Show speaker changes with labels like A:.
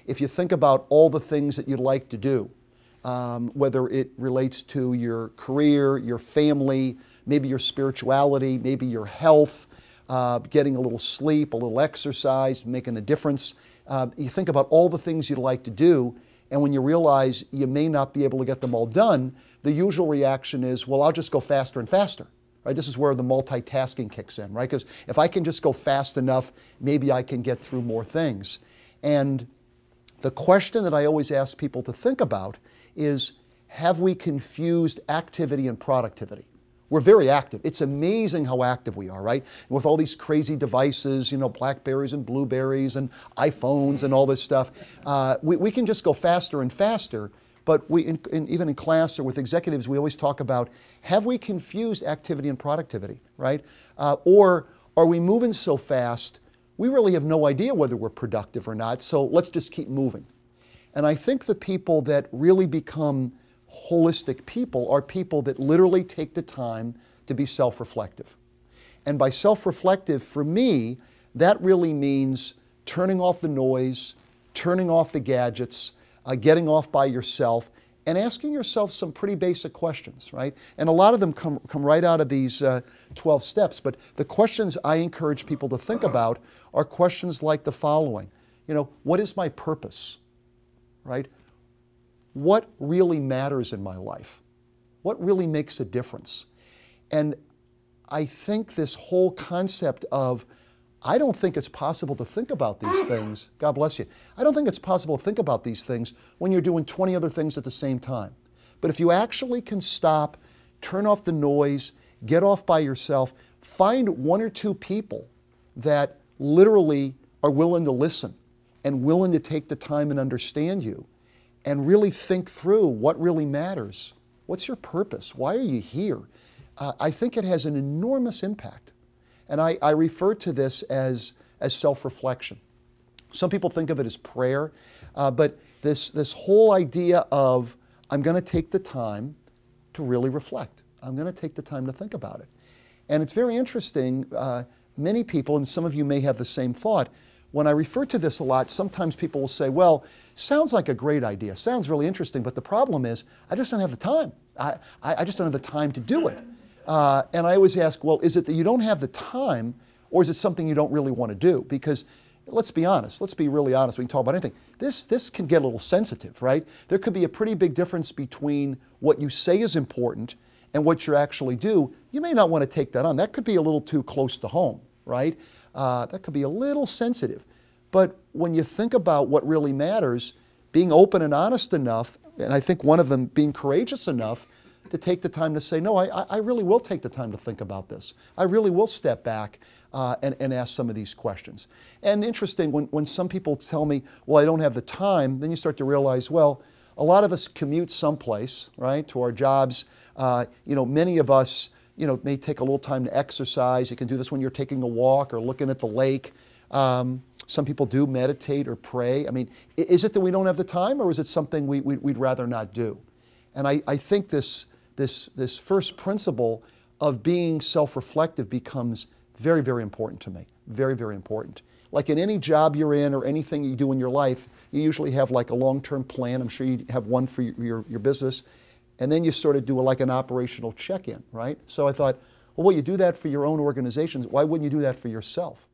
A: If you think about all the things that you'd like to do, whether it relates to your career, your family, maybe your spirituality, maybe your health, getting a little sleep, a little exercise, making a difference. You think about all the things you'd like to do, and when you realize you may not be able to get them all done, the usual reaction is, well, I'll just go faster and faster. Right? This is where the multitasking kicks in, right? Because if I can just go fast enough, maybe I can get through more things. And the question that I always ask people to think about is, have we confused activity and productivity? We're very active. It's amazing how active we are, right? With all these crazy devices, you know, Blackberries and Blueberries and iPhones and all this stuff, we can just go faster and faster. But even in class or with executives, we always talk about, have we confused activity and productivity, right? Or are we moving so fast, we really have no idea whether we're productive or not, so let's just keep moving. And I think the people that really become holistic people are people that literally take the time to be self-reflective. And by self-reflective, for me, that really means turning off the noise, turning off the gadgets, getting off by yourself, and asking yourself some pretty basic questions, right? And a lot of them come right out of these 12 steps, but the questions I encourage people to think about are questions like the following. You know, what is my purpose, right? What really matters in my life? What really makes a difference? And I think this whole concept of, I don't think it's possible to think about these things. God bless you. I don't think it's possible to think about these things when you're doing 20 other things at the same time. But if you actually can stop, turn off the noise, get off by yourself, find one or two people that literally are willing to listen and willing to take the time and understand you and really think through what really matters. What's your purpose? Why are you here? I think it has an enormous impact. And I refer to this as self-reflection. Some people think of it as prayer, but this whole idea of, I'm going to take the time to really reflect. I'm going to take the time to think about it. And it's very interesting, many people, and some of you may have the same thought, when I refer to this a lot, sometimes people will say, well, sounds like a great idea, sounds really interesting, but the problem is, I just don't have the time. I just don't have the time to do it. And I always ask, well, is it that you don't have the time, or is it something you don't really want to do? Because let's be honest, let's be really honest, we can talk about anything. This can get a little sensitive, right? There could be a pretty big difference between what you say is important and what you actually do. You may not want to take that on. That could be a little too close to home, right? That could be a little sensitive. But when you think about what really matters, being open and honest enough, and I think one of them being courageous enough to take the time to say, no, I really will take the time to think about this. I really will step back and ask some of these questions. And interesting, when some people tell me, well, I don't have the time, then you start to realize, well, a lot of us commute someplace, right, to our jobs. You know, many of us, you know, may take a little time to exercise. You can do this when you're taking a walk or looking at the lake. Some people do meditate or pray. I mean, is it that we don't have the time, or is it something we'd rather not do? And I think this first principle of being self-reflective becomes very, very important to me. Very, very important. Like in any job you're in or anything you do in your life, you usually have like a long-term plan. I'm sure you have one for your business. And then you sort of do like an operational check-in, right? So I thought, well, you do that for your own organizations. Why wouldn't you do that for yourself?